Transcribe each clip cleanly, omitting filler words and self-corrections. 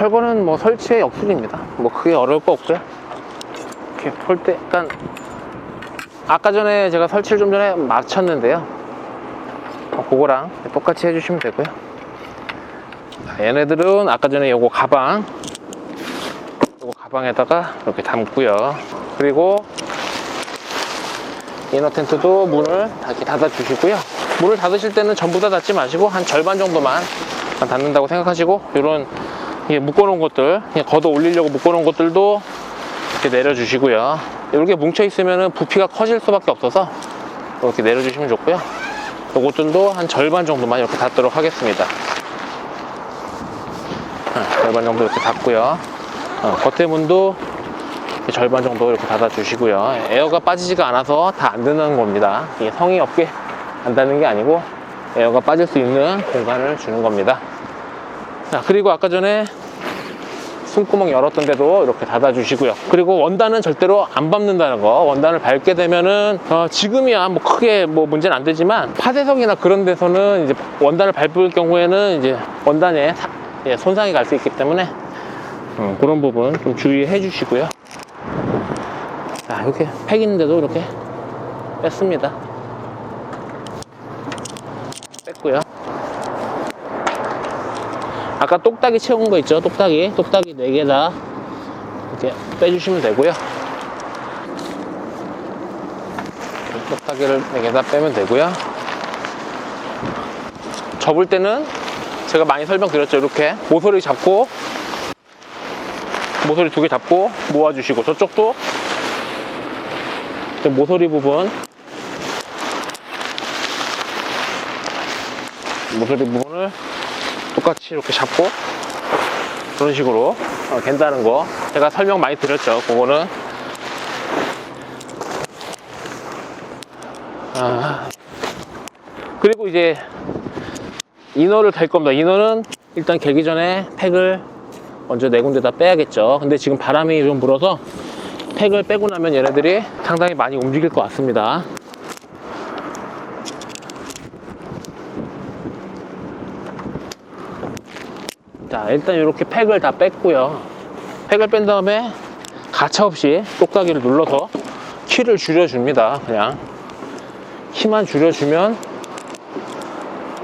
철거는 뭐 설치의 역술입니다. 뭐 크게 어려울 거 없고요. 이렇게 폴 때 약간 아까 전에 제가 설치를 좀 전에 마쳤는데요. 그거랑 똑같이 해주시면 되고요. 얘네들은 아까 전에 요거 가방에다가 이렇게 담고요. 그리고 이너 텐트도 문을 이렇게 닫아 주시고요. 문을 닫으실 때는 전부 다 닫지 마시고 한 절반 정도만 닫는다고 생각하시고, 이런 묶어놓은 것들, 걷어 올리려고 묶어놓은 것들도 이렇게 내려주시고요. 이렇게 뭉쳐 있으면 부피가 커질 수밖에 없어서 이렇게 내려주시면 좋고요. 이것들도 한 절반 정도만 이렇게 닫도록 하겠습니다. 절반 정도 이렇게 닫고요. 겉에 문도 절반 정도 이렇게 닫아 주시고요. 에어가 빠지지가 않아서 다 안 닫는 겁니다. 이게 성의 없게 안 닫는 게 아니고 에어가 빠질 수 있는 공간을 주는 겁니다. 자, 그리고 아까 전에 숨구멍 열었던 데도 이렇게 닫아 주시고요. 그리고 원단은 절대로 안 밟는다는 거. 원단을 밟게 되면은 지금이야 뭐 크게 뭐 문제는 안 되지만, 파쇄석이나 그런 데서는 이제 원단을 밟을 경우에는 이제 원단에 손상이 갈 수 있기 때문에 그런 부분 좀 주의해 주시고요. 자, 이렇게 팩 있는데도 이렇게 뺐습니다. 뺐고요. 아까 똑딱이 채운 거 있죠? 똑딱이 4개 다 이렇게 빼주시면 되고요. 똑딱이를 4개 다 빼면 되고요. 접을 때는 제가 많이 설명드렸죠. 이렇게 모서리 2개 잡고 모아주시고, 저쪽도 모서리 부분을 똑같이 이렇게 잡고 그런 식으로 된다는 거 제가 설명 많이 드렸죠. 그거는 그리고 이제 이너를 달 겁니다. 이너는 일단 개기 전에 팩을 먼저 4군데 다 빼야겠죠. 근데 지금 바람이 좀 불어서 팩을 빼고 나면 얘네들이 상당히 많이 움직일 것 같습니다. 자, 일단 이렇게 팩을 다 뺐고요. 팩을 뺀 다음에 가차없이 똑딱이를 눌러서 키를 줄여줍니다. 그냥 키만 줄여주면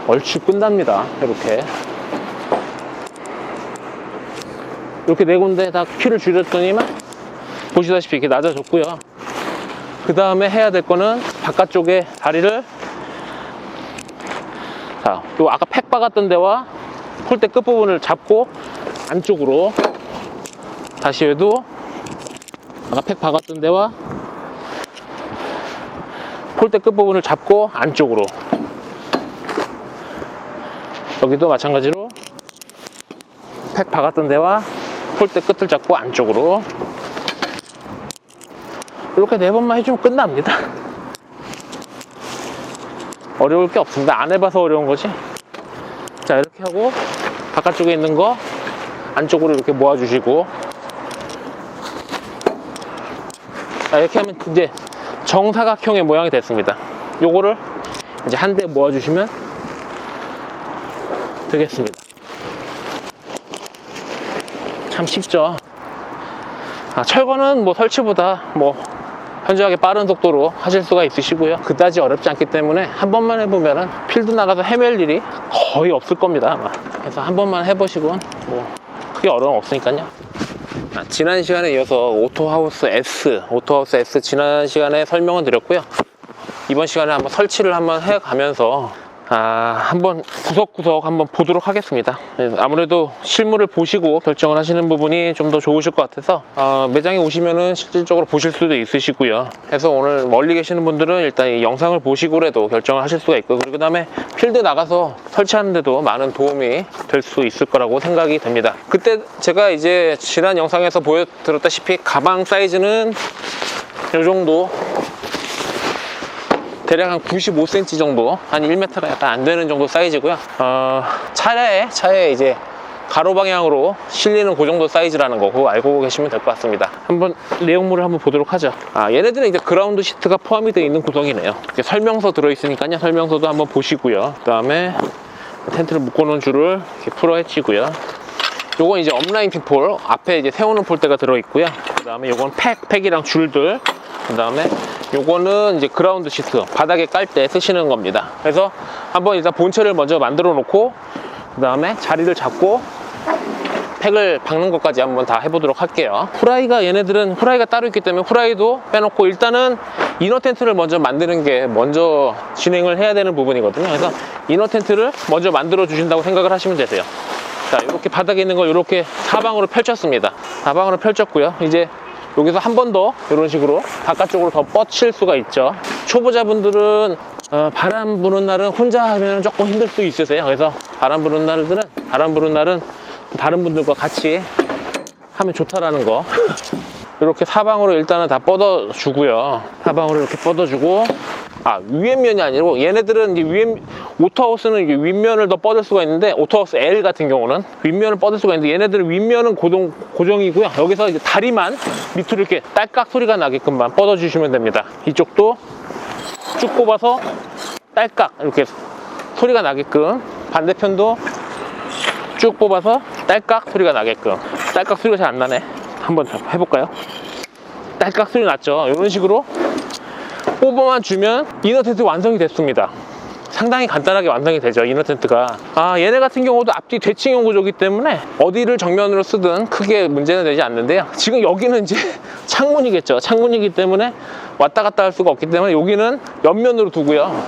얼추 끝납니다. 이렇게 4군데 다 키를 줄였더니만 보시다시피 이렇게 낮아졌고요. 그 다음에 해야 될 거는 바깥쪽에 다리를, 자, 요 아까 팩 박았던 데와 폴대 끝부분을 잡고 안쪽으로, 다시 해도 아까 팩 박았던 데와 폴대 끝부분을 잡고 안쪽으로, 여기도 마찬가지로 팩 박았던 데와 폴대 끝을 잡고 안쪽으로, 이렇게 4번만 해주면 끝납니다. 어려울 게 없습니다. 안 해봐서 어려운 거지. 자, 이렇게 하고 바깥쪽에 있는 거 안쪽으로 이렇게 모아주시고, 자, 이렇게 하면 이제 정사각형의 모양이 됐습니다. 요거를 이제 한 대 모아주시면 되겠습니다. 참 쉽죠. 철거는 뭐 설치보다 뭐 현저하게 빠른 속도로 하실 수가 있으시고요. 그다지 어렵지 않기 때문에 한 번만 해보면은 필드 나가서 헤맬 일이 거의 없을 겁니다, 아마. 그래서 한 번만 해보시고 뭐 크게 어려움 없으니까요. 지난 시간에 이어서 오토하우스 S 지난 시간에 설명을 드렸고요. 이번 시간에 한번 설치를 한번 해가면서 한번 구석구석 한번 보도록 하겠습니다. 아무래도 실물을 보시고 결정을 하시는 부분이 좀 더 좋으실 것 같아서 매장에 오시면은 실질적으로 보실 수도 있으시고요. 그래서 오늘 멀리 계시는 분들은 일단 이 영상을 보시고라도 결정을 하실 수가 있고, 그리고 그 다음에 필드 나가서 설치하는데도 많은 도움이 될 수 있을 거라고 생각이 됩니다. 그때 제가 이제 지난 영상에서 보여드렸다시피 가방 사이즈는 이 정도, 대략 한 95cm 정도, 한 1m가 약간 안 되는 정도 사이즈고요. 차에 이제 가로 방향으로 실리는 그 정도 사이즈라는 거, 그거 알고 계시면 될 것 같습니다. 한번 내용물을 한번 보도록 하죠. 얘네들은 이제 그라운드 시트가 포함이 되어 있는 구성이네요. 이렇게 설명서 들어있으니까요. 설명서도 한번 보시고요. 그 다음에 텐트를 묶어놓은 줄을 이렇게 풀어 헤치고요. 요건 이제 업라인팅 폴, 앞에 이제 세우는 폴대가 들어있고요. 그 다음에 요건 팩이랑 줄들, 그 다음에 요거는 이제 그라운드 시트, 바닥에 깔 때 쓰시는 겁니다. 그래서 한번 일단 본체를 먼저 만들어 놓고, 그 다음에 자리를 잡고 팩을 박는 것까지 한번 다 해보도록 할게요. 후라이가, 얘네들은 후라이가 따로 있기 때문에 후라이도 빼놓고 일단은 이너 텐트를 먼저 만드는 게 먼저 진행을 해야 되는 부분이거든요. 그래서 이너 텐트를 먼저 만들어 주신다고 생각을 하시면 되세요. 자, 이렇게 바닥에 있는 걸 이렇게 사방으로 펼쳤습니다. 사방으로 펼쳤고요. 이제 여기서 한 번 더 이런 식으로 바깥쪽으로 더 뻗칠 수가 있죠. 초보자분들은 바람 부는 날은 혼자 하면 조금 힘들 수 있으세요. 그래서 바람 부는 날은 다른 분들과 같이 하면 좋다라는 거. 이렇게 사방으로 일단은 다 뻗어주고요. 사방으로 이렇게 뻗어주고, 위에면이 아니고 얘네들은 이제 오토하우스는 이게 윗면을 더 뻗을 수가 있는데, 오토하우스 L 같은 경우는 윗면을 뻗을 수가 있는데, 얘네들은 윗면은 고정이고요. 여기서 이제 다리만 밑으로 이렇게 딸깍 소리가 나게끔만 뻗어주시면 됩니다. 이쪽도 쭉 뽑아서 딸깍 이렇게 소리가 나게끔, 반대편도 쭉 뽑아서 딸깍 소리가 나게끔. 딸깍 소리가 잘 안 나네. 한번 해볼까요? 딸깍 소리 났죠? 이런 식으로 뽑아만 주면 이너 텐트 완성이 됐습니다. 상당히 간단하게 완성이 되죠, 이너 텐트가. 얘네 같은 경우도 앞뒤 대칭형 구조이기 때문에 어디를 정면으로 쓰든 크게 문제는 되지 않는데요. 지금 여기는 이제 창문이겠죠. 창문이기 때문에 왔다 갔다 할 수가 없기 때문에 여기는 옆면으로 두고요.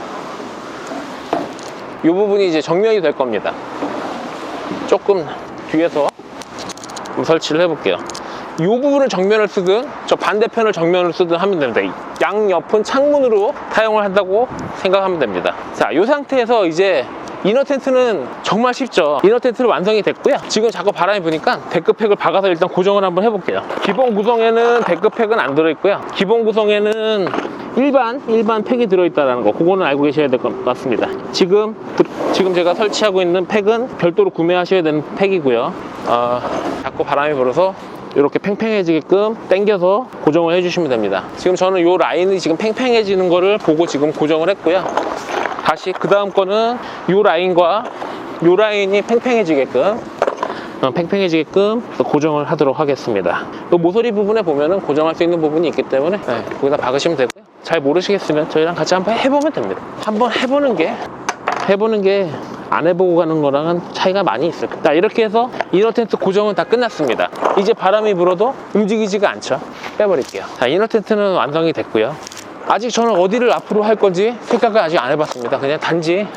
이 부분이 이제 정면이 될 겁니다. 조금 뒤에서 설치를 해볼게요. 이 부분을 정면을 쓰든 저 반대편을 정면을 쓰든 하면 됩니다. 양옆은 창문으로 사용을 한다고 생각하면 됩니다. 자, 이 상태에서 이제 이너 텐트는 정말 쉽죠. 이너 텐트는 완성이 됐고요. 지금 자꾸 바람이 부니까 데크팩을 박아서 일단 고정을 한번 해볼게요. 기본 구성에는 데크팩은 안 들어있고요. 기본 구성에는 일반 팩이 들어있다는 거, 그거는 알고 계셔야 될 것 같습니다. 지금 제가 설치하고 있는 팩은 별도로 구매하셔야 되는 팩이고요. 자꾸 바람이 불어서 이렇게 팽팽해지게끔 당겨서 고정을 해주시면 됩니다. 지금 저는 이 라인이 지금 팽팽해지는 거를 보고 지금 고정을 했고요. 다시 그 다음 거는 이 라인과 이 라인이 팽팽해지게끔 고정을 하도록 하겠습니다. 이 모서리 부분에 보면은 고정할 수 있는 부분이 있기 때문에 거기다 박으시면 되고요. 잘 모르시겠으면 저희랑 같이 한번 해보면 됩니다. 한번 해보는 게 안 해보고 가는 거랑은 차이가 많이 있어요. 자, 이렇게 해서 이너 텐트 고정은 다 끝났습니다. 이제 바람이 불어도 움직이지가 않죠. 빼버릴게요. 자, 이너 텐트는 완성이 됐고요. 아직 저는 어디를 앞으로 할 건지 생각을 아직 안 해봤습니다. 그냥 단지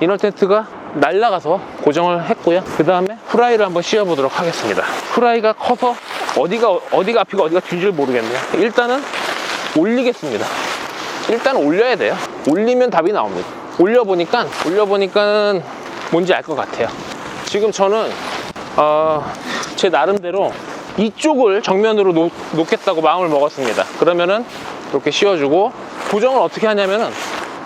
이너 텐트가 날아가서 고정을 했고요. 그 다음에 후라이를 한번 씌워보도록 하겠습니다. 후라이가 커서 어디가 앞이고 어디가 뒤인지를 모르겠네요. 일단은 올리겠습니다. 일단 올려야 돼요. 올리면 답이 나옵니다. 올려보니까 뭔지 알 것 같아요. 지금 저는 제 나름대로 이쪽을 정면으로 놓겠다고 마음을 먹었습니다. 그러면은 이렇게 씌워주고, 고정을 어떻게 하냐면은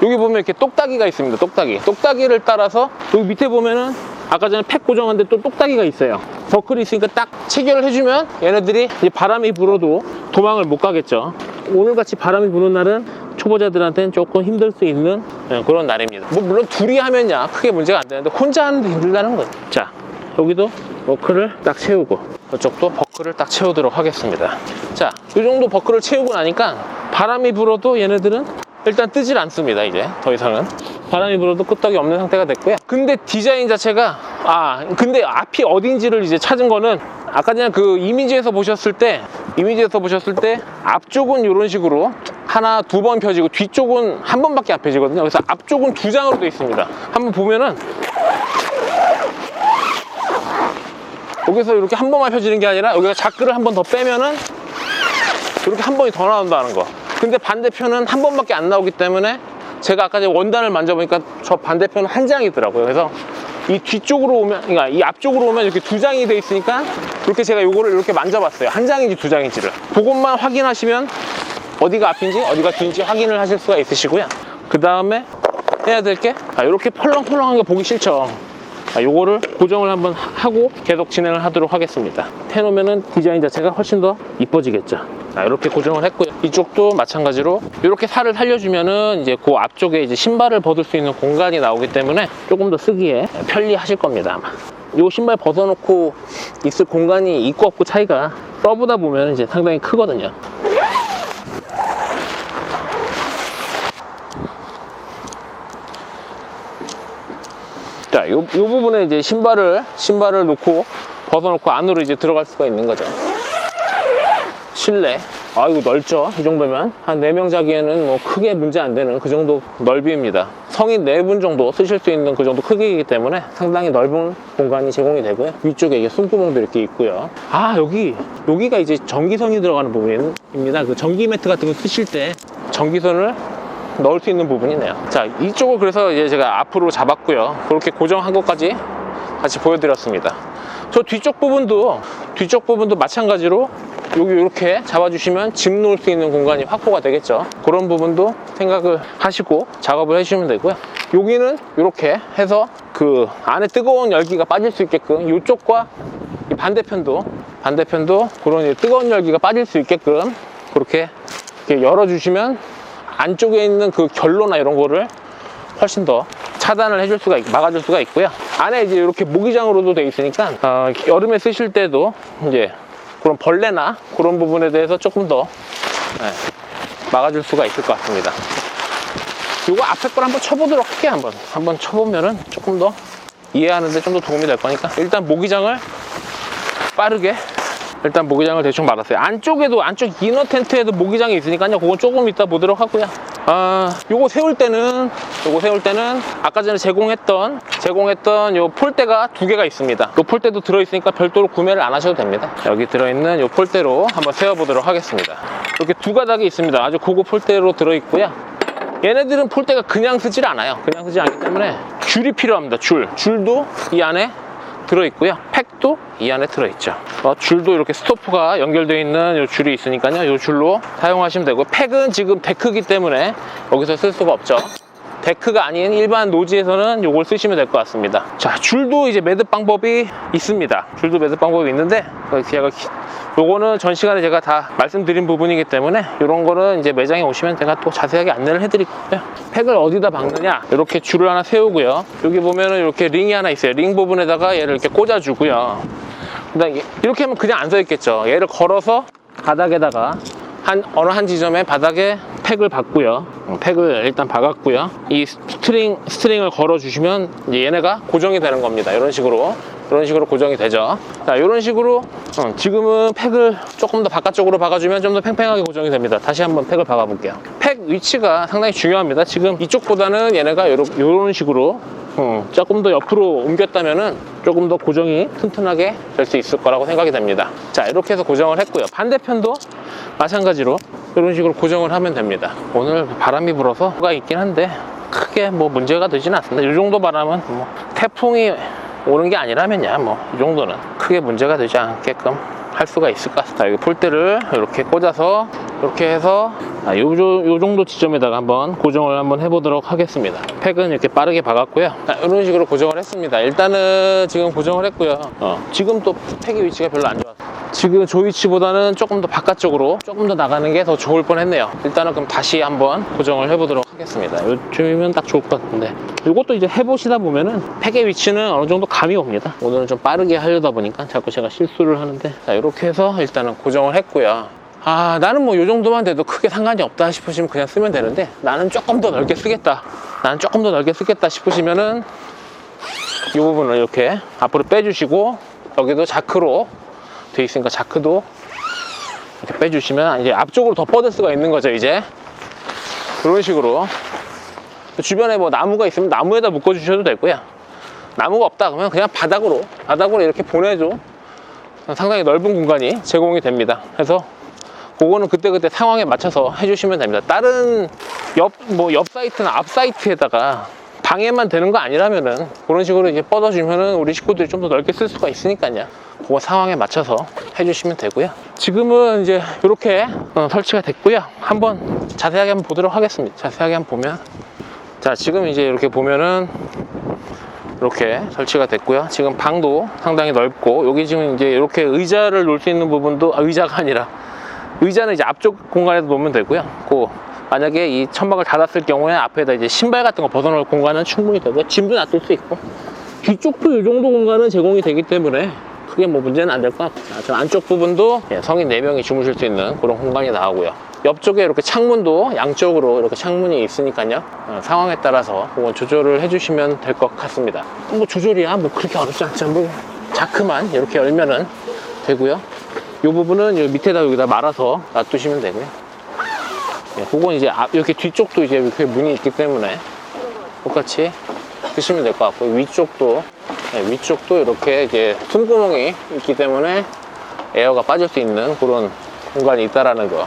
여기 보면 이렇게 똑딱이가 있습니다. 똑딱이를 따라서 여기 밑에 보면은 아까 전에 팩 고정한데 또 똑딱이가 있어요. 버클이 있으니까 딱 체결을 해주면 얘네들이 이제 바람이 불어도 도망을 못 가겠죠. 오늘같이 바람이 부는 날은 초보자들한테는 조금 힘들 수 있는 그런 날입니다. 물론 둘이 하면야 크게 문제가 안 되는데 혼자 하는데 힘들다는 거예요. 자, 여기도 버클을 딱 채우고 이쪽도 버클을 딱 채우도록 하겠습니다. 자, 이 정도 버클을 채우고 나니까 바람이 불어도 얘네들은 일단 뜨질 않습니다. 이제 더 이상은 바람이 불어도 끄떡이 없는 상태가 됐고요. 근데 디자인 자체가 근데 앞이 어딘지를 이제 찾은 거는 아까 전에 그 이미지에서 보셨을 때 앞쪽은 이런 식으로 하나, 두 번 펴지고 뒤쪽은 한 번밖에 안 펴지거든요. 그래서 앞쪽은 두 장으로 되어 있습니다. 한번 보면은 여기서 이렇게 한 번만 펴지는 게 아니라 여기가 자크를 한 번 더 빼면은 이렇게 한 번이 더 나온다는 거. 근데 반대편은 한 번밖에 안 나오기 때문에 제가 아까 전에 원단을 만져보니까 저 반대편은 한 장이더라고요. 그래서 이 뒤쪽으로 오면, 그러니까 이 앞쪽으로 오면 이렇게 두 장이 돼 있으니까 이렇게 제가 요거를 이렇게 만져봤어요. 한 장인지 두 장인지를. 그것만 확인하시면 어디가 앞인지 어디가 뒤인지 확인을 하실 수가 있으시고요. 그 다음에 해야 될 게 이렇게 펄렁펄렁한 거 보기 싫죠. 요거를 고정을 한번 하고 계속 진행을 하도록 하겠습니다. 해놓으면은 디자인 자체가 훨씬 더 이뻐지겠죠. 이렇게 고정을 했고요. 이쪽도 마찬가지로 이렇게 살을 살려주면은 이제 그 앞쪽에 이제 신발을 벗을 수 있는 공간이 나오기 때문에 조금 더 쓰기에 편리하실 겁니다. 아마 요 신발 벗어놓고 있을 공간이 있고 없고 차이가 써보다 보면 이제 상당히 크거든요. 자, 요 부분에 이제 신발을 놓고 벗어놓고 안으로 이제 들어갈 수가 있는 거죠. 실내. 아, 이거 넓죠? 이 정도면 한 4명 자기에는 뭐 크게 문제 안 되는 그 정도 넓이입니다. 성인 4분 정도 쓰실 수 있는 그 정도 크기이기 때문에 상당히 넓은 공간이 제공이 되고요. 위쪽에 이게 숨구멍도 이렇게 있고요. 아, 여기가 이제 전기선이 들어가는 부분입니다. 그 전기 매트 같은 거 쓰실 때 전기선을 넣을 수 있는 부분이네요. 자, 이쪽을 그래서 이제 제가 앞으로 잡았고요. 그렇게 고정한 것까지 같이 보여드렸습니다. 저 뒤쪽 부분도 마찬가지로 여기 이렇게 잡아주시면 짐 놓을 수 있는 공간이 확보가 되겠죠. 그런 부분도 생각을 하시고 작업을 해주시면 되고요. 여기는 이렇게 해서 그 안에 뜨거운 열기가 빠질 수 있게끔 이쪽과 이 반대편도 그런 뜨거운 열기가 빠질 수 있게끔 그렇게 이렇게 열어주시면 안쪽에 있는 그 결로나 이런 거를 훨씬 더 차단을 해줄 수가 막아줄 수가 있고요. 안에 이제 이렇게 모기장으로도 되어 있으니까 여름에 쓰실 때도 이제 그런 벌레나 그런 부분에 대해서 조금 더 막아줄 수가 있을 것 같습니다. 요거 앞에 걸 한번 쳐보도록 할게요. 한번 쳐보면은 조금 더 이해하는데 좀 더 도움이 될 거니까 일단 모기장을 빠르게 대충 말았어요. 안쪽 이너 텐트에도 모기장이 있으니까요. 그건 조금 이따 보도록 하고요. 요거 세울 때는 아까 전에 제공했던 요 폴대가 2개가 있습니다. 요 폴대도 들어있으니까 별도로 구매를 안 하셔도 됩니다. 여기 들어있는 요 폴대로 한번 세워보도록 하겠습니다. 이렇게 2가닥이 있습니다. 아주 고급 폴대로 들어있고요. 얘네들은 폴대가 그냥 쓰질 않아요. 그냥 쓰지 않기 때문에 줄이 필요합니다. 줄도 이 안에 들어있고요. 팩도 이 안에 들어있죠. 줄도 이렇게 스토프가 연결되어 있는 이 줄이 있으니까요. 이 줄로 사용하시면 되고, 팩은 지금 데크기 때문에 여기서 쓸 수가 없죠. 데크가 아닌 일반 노지에서는 이걸 쓰시면 될 것 같습니다. 자, 줄도 이제 매듭 방법이 있습니다. 줄도 매듭 방법이 있는데 요거는 전 시간에 제가 다 말씀드린 부분이기 때문에 이런 거는 이제 매장에 오시면 제가 또 자세하게 안내를 해드릴 거고요. 팩을 어디다 박느냐, 이렇게 줄을 하나 세우고요. 여기 보면은 이렇게 링이 하나 있어요. 링 부분에다가 얘를 이렇게 꽂아주고요. 그다음에 이렇게 하면 그냥 안 서 있겠죠. 얘를 걸어서 바닥에다가 어느 한 지점에 바닥에 팩을 박고요. 팩을 일단 박았고요. 이 스트링을 걸어주시면 이제 얘네가 고정이 되는 겁니다. 이런 식으로 고정이 되죠. 자, 이런 식으로 지금은 팩을 조금 더 바깥쪽으로 박아주면 좀 더 팽팽하게 고정이 됩니다. 다시 한번 팩을 박아볼게요. 팩 위치가 상당히 중요합니다. 지금 이쪽보다는 얘네가 이런 식으로 조금 더 옆으로 옮겼다면은 조금 더 고정이 튼튼하게 될 수 있을 거라고 생각이 됩니다. 자, 이렇게 해서 고정을 했고요. 반대편도 마찬가지로 이런 식으로 고정을 하면 됩니다. 오늘 바람이 불어서 가 있긴 한데 크게 뭐 문제가 되지는 않습니다. 이 정도 바람은 뭐 태풍이 오는 게 아니라면야 뭐 이 정도는 크게 문제가 되지 않게끔 할 수가 있을 것 같습니다. 여기 폴대를 이렇게 꽂아서 이렇게 해서 요 정도 지점에다가 한번 고정을 한번 해보도록 하겠습니다. 팩은 이렇게 빠르게 박았고요. 이런 식으로 고정을 했습니다. 일단은 지금 고정을 했고요. 지금 또 팩의 위치가 별로 안 좋았어요. 지금 저 위치보다는 조금 더 바깥쪽으로 조금 더 나가는 게 더 좋을 뻔했네요. 일단은 그럼 다시 한번 고정을 해보도록 하겠습니다. 요쯤이면 딱 좋을 것 같은데, 이것도 이제 해보시다 보면은 팩의 위치는 어느 정도 감이 옵니다. 오늘은 좀 빠르게 하려다 보니까 자꾸 제가 실수를 하는데, 자, 이렇게 해서 일단은 고정을 했고요. 나는 뭐 요 정도만 돼도 크게 상관이 없다 싶으시면 그냥 쓰면 되는데, 나는 조금 더 넓게 쓰겠다 싶으시면은 이 부분을 이렇게 앞으로 빼주시고, 여기도 자크로 돼 있으니까 자크도 이렇게 빼주시면 이제 앞쪽으로 더 뻗을 수가 있는 거죠. 이제 이런 식으로 주변에 뭐 나무가 있으면 나무에다 묶어 주셔도 되고요. 나무가 없다 그러면 그냥 바닥으로 이렇게 보내줘. 상당히 넓은 공간이 제공이 됩니다. 그래서 그거는 그때그때 상황에 맞춰서 해주시면 됩니다. 다른 옆 사이트나 앞 사이트에다가 방해만 되는 거 아니라면은 그런 식으로 이제 뻗어주면은 우리 식구들이 좀 더 넓게 쓸 수가 있으니까요. 그거 상황에 맞춰서 해주시면 되고요. 지금은 이제 이렇게 설치가 됐고요. 한번 자세하게 한번 보도록 하겠습니다. 자세하게 한번 보면, 자, 지금 이제 이렇게 보면은 이렇게 설치가 됐고요. 지금 방도 상당히 넓고, 여기 지금 이제 이렇게 의자를 놓을 수 있는 부분도, 의자가 아니라 의자는 이제 앞쪽 공간에도 놓으면 되고요. 만약에 이 천막을 닫았을 경우에 앞에다 이제 신발 같은 거 벗어놓을 공간은 충분히 되고요. 짐도 놔둘 수 있고, 뒤쪽도 이 정도 공간은 제공이 되기 때문에 크게 뭐 문제는 안 될 것 같고, 저 안쪽 부분도 성인 4명이 주무실 수 있는 그런 공간이 나오고요. 옆쪽에 이렇게 창문도 양쪽으로 이렇게 창문이 있으니까요, 상황에 따라서 그건 조절을 해주시면 될 것 같습니다. 뭐 조절이야 뭐 그렇게 어렵지 않죠. 뭐 자크만 이렇게 열면은 되고요. 이 부분은 여기 밑에다 여기다 말아서 놔두시면 되고요. 그건 이제 이렇게 뒤쪽도 이제 이렇게 문이 있기 때문에 똑같이 쓰시면 될 것 같고, 위쪽도 이렇게 이제 숨구멍이 있기 때문에 에어가 빠질 수 있는 그런 공간이 있다라는 거.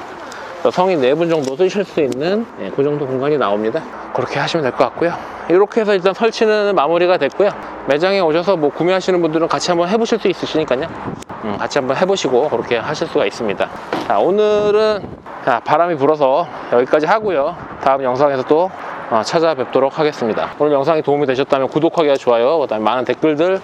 성인 4분 정도 쓰실 수 있는 그 정도 공간이 나옵니다. 그렇게 하시면 될 것 같고요. 이렇게 해서 일단 설치는 마무리가 됐고요. 매장에 오셔서 뭐 구매하시는 분들은 같이 한번 해보실 수 있으시니까요. 같이 한번 해보시고 그렇게 하실 수가 있습니다. 자, 오늘은 바람이 불어서 여기까지 하고요. 다음 영상에서 또 찾아뵙도록 하겠습니다. 오늘 영상이 도움이 되셨다면 구독하기와 좋아요, 그다음에 많은 댓글들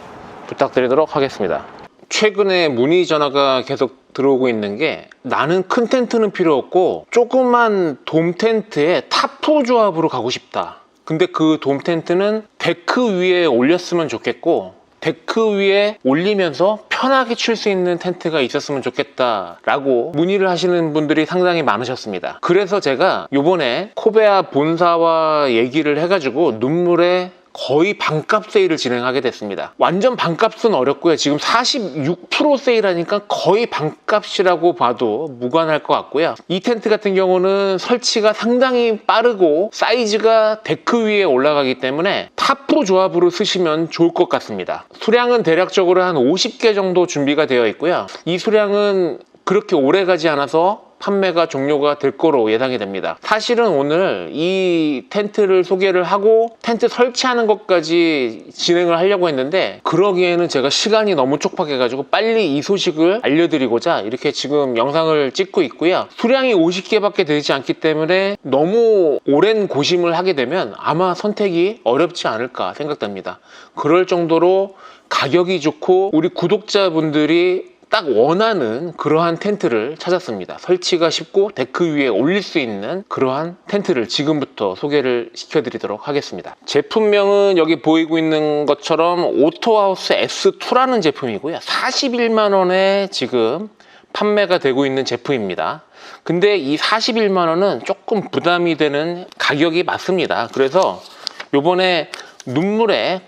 부탁드리도록 하겠습니다. 최근에 문의 전화가 계속 들어오고 있는 게, 나는 큰 텐트는 필요 없고 조그만 돔 텐트에 타프 조합으로 가고 싶다. 근데 그 돔 텐트는 데크 위에 올렸으면 좋겠고, 데크 위에 올리면서 편하게 칠 수 있는 텐트가 있었으면 좋겠다 라고 문의를 하시는 분들이 상당히 많으셨습니다. 그래서 제가 요번에 코베아 본사와 얘기를 해가지고 눈물에 거의 반값 세일을 진행하게 됐습니다. 완전 반값은 어렵고요. 지금 46% 세일하니까 거의 반값이라고 봐도 무관할 것 같고요. 이 텐트 같은 경우는 설치가 상당히 빠르고 사이즈가 데크 위에 올라가기 때문에 타프 조합으로 쓰시면 좋을 것 같습니다. 수량은 대략적으로 한 50개 정도 준비가 되어 있고요. 이 수량은 그렇게 오래 가지 않아서 판매가 종료가 될 거로 예상이 됩니다. 사실은 오늘 이 텐트를 소개를 하고 텐트 설치하는 것까지 진행을 하려고 했는데, 그러기에는 제가 시간이 너무 촉박해가지고 빨리 이 소식을 알려드리고자 이렇게 지금 영상을 찍고 있고요. 수량이 50개밖에 되지 않기 때문에 너무 오랜 고심을 하게 되면 아마 선택이 어렵지 않을까 생각됩니다. 그럴 정도로 가격이 좋고 우리 구독자분들이 딱 원하는 그러한 텐트를 찾았습니다. 설치가 쉽고 데크 위에 올릴 수 있는 그러한 텐트를 지금부터 소개를 시켜드리도록 하겠습니다. 제품명은 여기 보이고 있는 것처럼 오토하우스 S2라는 제품이고요. 41만원에 지금 판매가 되고 있는 제품입니다. 근데 이 41만원은 조금 부담이 되는 가격이 맞습니다. 그래서 요번에 눈물에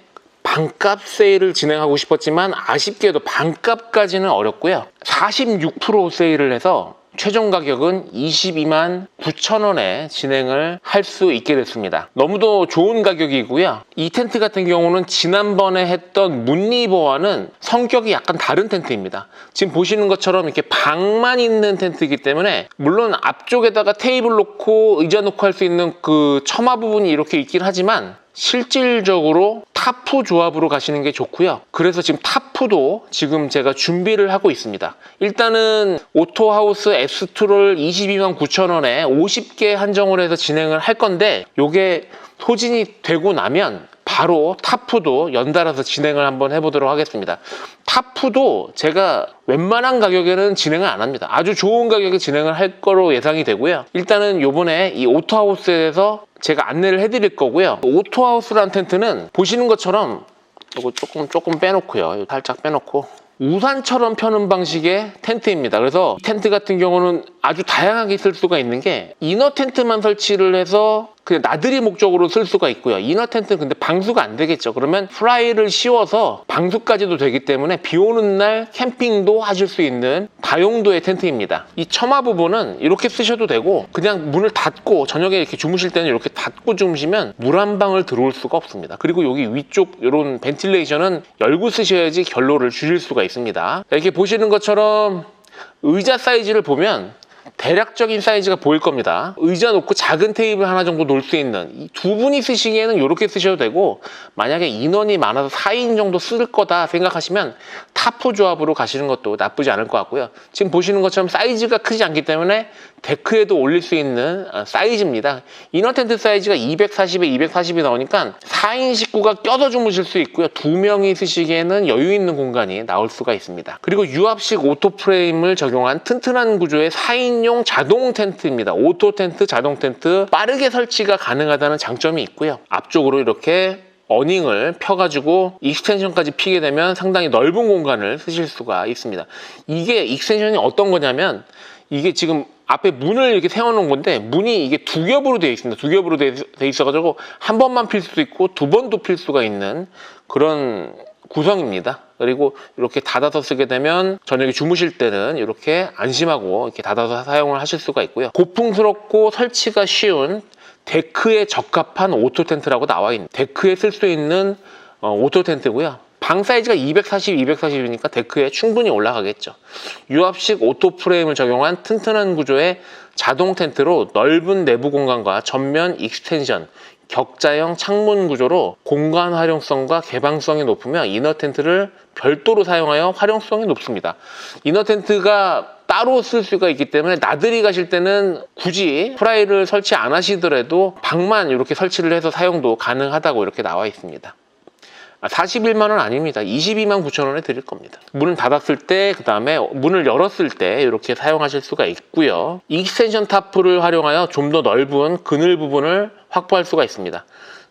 반값 세일을 진행하고 싶었지만 아쉽게도 반값까지는 어렵고요. 46% 세일을 해서 최종 가격은 22만 9천원에 진행을 할 수 있게 됐습니다. 너무도 좋은 가격이고요. 이 텐트 같은 경우는 지난번에 했던 문리버와는 성격이 약간 다른 텐트입니다. 지금 보시는 것처럼 이렇게 방만 있는 텐트이기 때문에, 물론 앞쪽에다가 테이블 놓고 의자 놓고 할 수 있는 그 처마 부분이 이렇게 있긴 하지만 실질적으로 타프 조합으로 가시는 게 좋고요. 그래서 지금 타프도 지금 제가 준비를 하고 있습니다. 일단은 오토하우스 S2를 22만 9천원에 50개 한정을 해서 진행을 할 건데, 요게 소진이 되고 나면 바로 타프도 연달아서 진행을 한번 해보도록 하겠습니다. 타프도 제가 웬만한 가격에는 진행을 안 합니다. 아주 좋은 가격에 진행을 할 거로 예상이 되고요. 일단은 요번에 이 오토하우스에서 제가 안내를 해드릴 거고요. 오토하우스라는 텐트는 보시는 것처럼 이거 조금 빼놓고요. 살짝 빼놓고 우산처럼 펴는 방식의 텐트입니다. 그래서 이 텐트 같은 경우는 아주 다양하게 쓸 수가 있는 게, 이너 텐트만 설치를 해서 그냥 나들이 목적으로 쓸 수가 있고요. 이너 텐트는 근데 방수가 안 되겠죠. 그러면 프라이를 씌워서 방수까지도 되기 때문에 비 오는 날 캠핑도 하실 수 있는 다용도의 텐트입니다. 이 처마 부분은 이렇게 쓰셔도 되고, 그냥 문을 닫고 저녁에 이렇게 주무실 때는 이렇게 닫고 주무시면 물 한 방울 들어올 수가 없습니다. 그리고 여기 위쪽 이런 벤틸레이션은 열고 쓰셔야지 결로를 줄일 수가 있습니다. 이렇게 보시는 것처럼 의자 사이즈를 보면 대략적인 사이즈가 보일 겁니다. 의자 놓고 작은 테이블 하나 정도 놓을 수 있는, 이 두 분이 쓰시기에는 이렇게 쓰셔도 되고, 만약에 인원이 많아서 4인 정도 쓸 거다 생각하시면 타프 조합으로 가시는 것도 나쁘지 않을 것 같고요. 지금 보시는 것처럼 사이즈가 크지 않기 때문에 데크에도 올릴 수 있는 사이즈입니다. 이너 텐트 사이즈가 240에 240이 나오니까 4인 식구가 껴서 주무실 수 있고요. 2명이 쓰시기에는 여유 있는 공간이 나올 수가 있습니다. 그리고 유압식 오토 프레임을 적용한 튼튼한 구조의 4인용 자동 텐트입니다. 오토 텐트, 자동 텐트, 빠르게 설치가 가능하다는 장점이 있고요. 앞쪽으로 이렇게 어닝을 펴가지고 익스텐션까지 피게 되면 상당히 넓은 공간을 쓰실 수가 있습니다. 이게 익스텐션이 어떤 거냐면 이게 지금 앞에 문을 이렇게 세워놓은 건데 문이 이게 두 겹으로 되어 있습니다. 두 겹으로 되어 있어가지고 한 번만 필 수도 있고 두 번도 필 수가 있는 그런 구성입니다. 그리고 이렇게 닫아서 쓰게 되면 저녁에 주무실 때는 이렇게 안심하고 이렇게 닫아서 사용을 하실 수가 있고요. 고풍스럽고 설치가 쉬운 데크에 적합한 오토 텐트라고 나와 있는 데크에 쓸 수 있는 오토 텐트고요. 방 사이즈가 240, 240이니까 데크에 충분히 올라가겠죠. 유압식 오토 프레임을 적용한 튼튼한 구조의 자동 텐트로 넓은 내부 공간과 전면 익스텐션, 격자형 창문 구조로 공간 활용성과 개방성이 높으며 이너 텐트를 별도로 사용하여 활용성이 높습니다. 이너 텐트가 따로 쓸 수가 있기 때문에 나들이 가실 때는 굳이 프라이를 설치 안 하시더라도 방만 이렇게 설치를 해서 사용도 가능하다고 이렇게 나와 있습니다. 41만 원 아닙니다. 22만 9천 원에 드릴 겁니다. 문을 닫았을 때, 그 다음에 문을 열었을 때 이렇게 사용하실 수가 있고요. 익스텐션 타프를 활용하여 좀 더 넓은 그늘 부분을 확보할 수가 있습니다.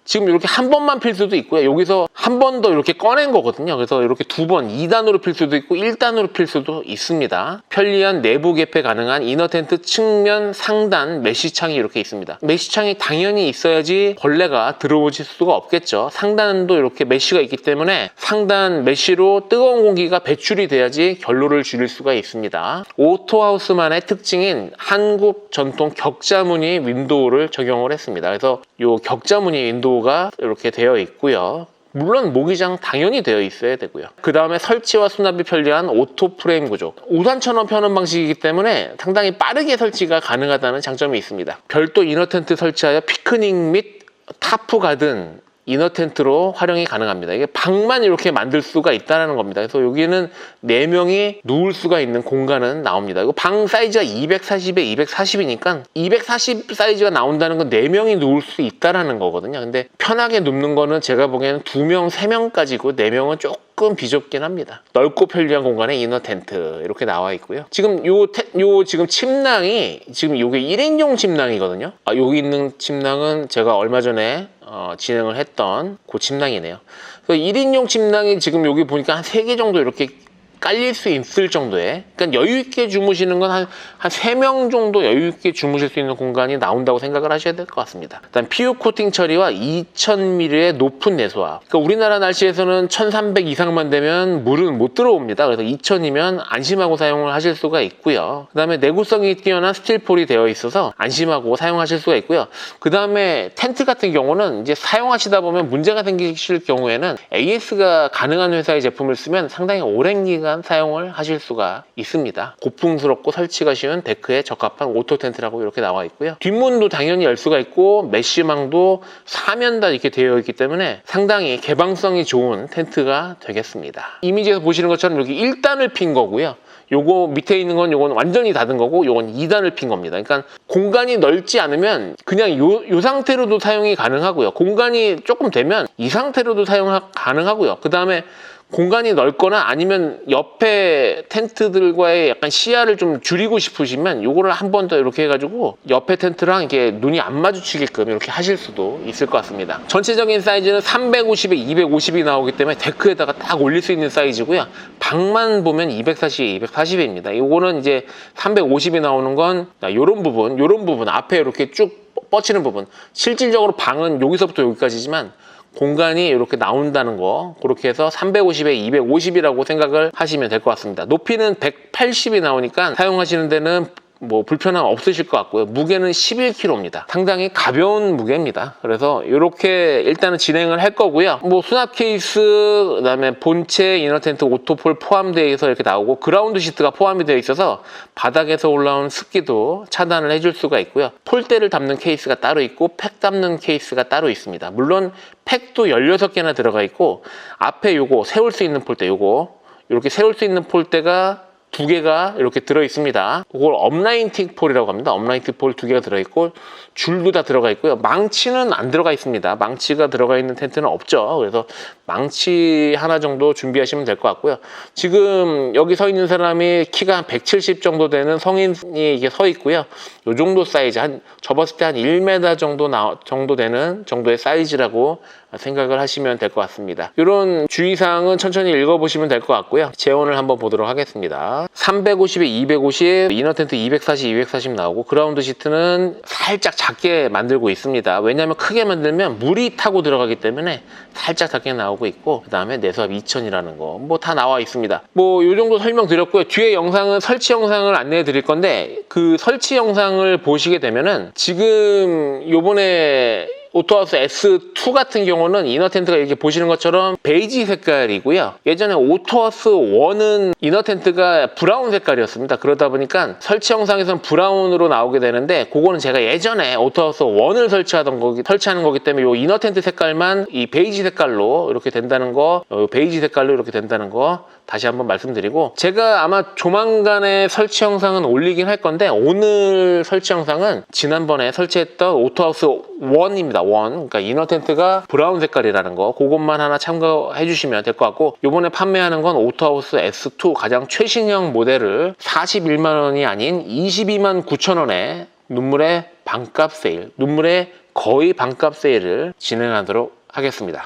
지금 이렇게 한 번만 필 수도 있고요. 여기서 한 번 더 이렇게 꺼낸 거거든요. 그래서 이렇게 두 번, 2단으로 필 수도 있고 1단으로 필 수도 있습니다. 편리한 내부 개폐 가능한 이너 텐트 측면 상단 메쉬창이 이렇게 있습니다. 메쉬창이 당연히 있어야지 벌레가 들어오실 수가 없겠죠. 상단도 이렇게 메쉬가 있기 때문에 상단 메쉬로 뜨거운 공기가 배출이 돼야지 결로를 줄일 수가 있습니다. 오토하우스만의 특징인 한국 전통 격자무늬 윈도우를 적용을 했습니다. 그래서 이 격자무늬 윈도우가 이렇게 되어 있고요. 물론 모기장 당연히 되어 있어야 되고요. 그 다음에 설치와 수납이 편리한 오토 프레임 구조. 우산처럼 펴는 방식이기 때문에 상당히 빠르게 설치가 가능하다는 장점이 있습니다. 별도 이너 텐트 설치하여 피크닉 및 타프 가든 이너 텐트로 활용이 가능합니다. 이게 방만 이렇게 만들 수가 있다는 겁니다. 그래서 여기는 4명이 누울 수가 있는 공간은 나옵니다. 이거 방 사이즈가 240에 240이니까 240 사이즈가 나온다는 건 4명이 누울 수 있다는 거거든요. 근데 편하게 눕는 거는 제가 보기에는 2명, 3명까지고 4명은 조금 비좁긴 합니다. 넓고 편리한 공간에 이너 텐트 이렇게 나와 있고요. 지금 지금 침낭이 지금 이게 1인용 침낭이거든요. 여기 있는 침낭은 제가 얼마 전에 진행을 했던 그 침낭이네요. 1인용 침낭이 지금 여기 보니까 한 3개 정도 이렇게 깔릴 수 있을 정도의, 그러니까 여유있게 주무시는 건 한 3명 정도 여유있게 주무실 수 있는 공간이 나온다고 생각을 하셔야 될 것 같습니다. 일단 PU 코팅 처리와 2000mm의 높은 내수압. 그러니까 우리나라 날씨에서는 1300 이상만 되면 물은 못 들어옵니다. 그래서 2000이면 안심하고 사용을 하실 수가 있고요. 그 다음에 내구성이 뛰어난 스틸폴이 되어 있어서 안심하고 사용하실 수가 있고요. 그 다음에 텐트 같은 경우는 이제 사용하시다 보면 문제가 생기실 경우에는 AS가 가능한 회사의 제품을 쓰면 상당히 오랜 기간 사용을 하실 수가 있습니다. 고풍스럽고 설치가 쉬운 데크에 적합한 오토 텐트라고 이렇게 나와 있고요. 뒷문도 당연히 열 수가 있고 메쉬망도 사면 다 이렇게 되어 있기 때문에 상당히 개방성이 좋은 텐트가 되겠습니다. 이미지에서 보시는 것처럼 여기 1단을 핀 거고요. 요거 밑에 있는 건 요건 완전히 닫은 거고 요건 2단을 핀 겁니다. 그러니까 공간이 넓지 않으면 그냥 요 상태로도 사용이 가능하고요. 공간이 조금 되면 이 상태로도 사용 가능하고요. 그 다음에 공간이 넓거나 아니면 옆에 텐트들과의 약간 시야를 좀 줄이고 싶으시면 요거를 한 번 더 이렇게 해가지고 옆에 텐트랑 이렇게 눈이 안 마주치게끔 이렇게 하실 수도 있을 것 같습니다. 전체적인 사이즈는 350에 250이 나오기 때문에 데크에다가 딱 올릴 수 있는 사이즈고요. 방만 보면 240에 240입니다. 요거는 이제 350이 나오는 건 요런 부분 앞에 이렇게 쭉 뻗치는 부분. 실질적으로 방은 여기서부터 여기까지지만 공간이 이렇게 나온다는 거, 그렇게 해서 350에 250이라고 생각을 하시면 될 것 같습니다. 높이는 180이 나오니까 사용하시는 데는 뭐 불편함 없으실 것 같고요. 무게는 11kg입니다. 상당히 가벼운 무게입니다. 그래서 이렇게 일단은 진행을 할 거고요. 뭐 수납 케이스, 그다음에 본체, 이너 텐트, 오토폴 포함되어 있어서 이렇게 나오고 그라운드 시트가 포함이 되어 있어서 바닥에서 올라온 습기도 차단을 해줄 수가 있고요. 폴대를 담는 케이스가 따로 있고 팩 담는 케이스가 따로 있습니다. 물론 팩도 16개나 들어가 있고 앞에 요거 세울 수 있는 폴대, 요거 이렇게 세울 수 있는 폴대가 두 개가 이렇게 들어있습니다. 그걸 업라인 틱폴이라고 합니다. 업라인 틱폴 두 개가 들어있고 줄도 다 들어가 있고요. 망치는 안 들어가 있습니다. 망치가 들어가 있는 텐트는 없죠. 그래서 망치 하나 정도 준비하시면 될 것 같고요. 지금 여기 서 있는 사람이 키가 한 170 정도 되는 성인이 이게 서 있고요. 요 정도 사이즈, 접었을 때 한 1m 정도 되는 정도의 사이즈라고 생각을 하시면 될 것 같습니다. 이런 주의사항은 천천히 읽어보시면 될 것 같고요. 재원을 한번 보도록 하겠습니다. 350에 250, 이너 텐트 240, 240 나오고 그라운드 시트는 살짝 작게 만들고 있습니다. 왜냐하면 크게 만들면 물이 타고 들어가기 때문에 살짝 작게 나오고 있고, 그 다음에 내수압 2000이라는 거 뭐 다 나와 있습니다. 뭐 이 정도 설명드렸고요. 뒤에 영상은 설치 영상을 안내해 드릴 건데, 그 설치 영상을 보시게 되면은 지금 요번에 오토하우스 S2 같은 경우는 이너 텐트가 이렇게 보시는 것처럼 베이지 색깔이고요. 예전에 오토하우스 1은 이너 텐트가 브라운 색깔이었습니다. 그러다 보니까 설치 영상에서는 브라운으로 나오게 되는데, 그거는 제가 예전에 오토하우스 1을 설치하는 거기 때문에 이 이너 텐트 색깔만 이 베이지 색깔로 이렇게 된다는 거, 베이지 색깔로 이렇게 된다는 거 다시 한번 말씀드리고, 제가 아마 조만간에 설치 영상은 올리긴 할 건데, 오늘 설치 영상은 지난번에 설치했던 오토하우스 1입니다. 1. 그러니까 이너 텐트가 브라운 색깔이라는 거, 그것만 하나 참고해 주시면 될 것 같고, 요번에 판매하는 건 오토하우스 S2 가장 최신형 모델을 41만 원이 아닌 22만 9천 원에 눈물의 반값 세일, 눈물의 거의 반값 세일을 진행하도록 하겠습니다.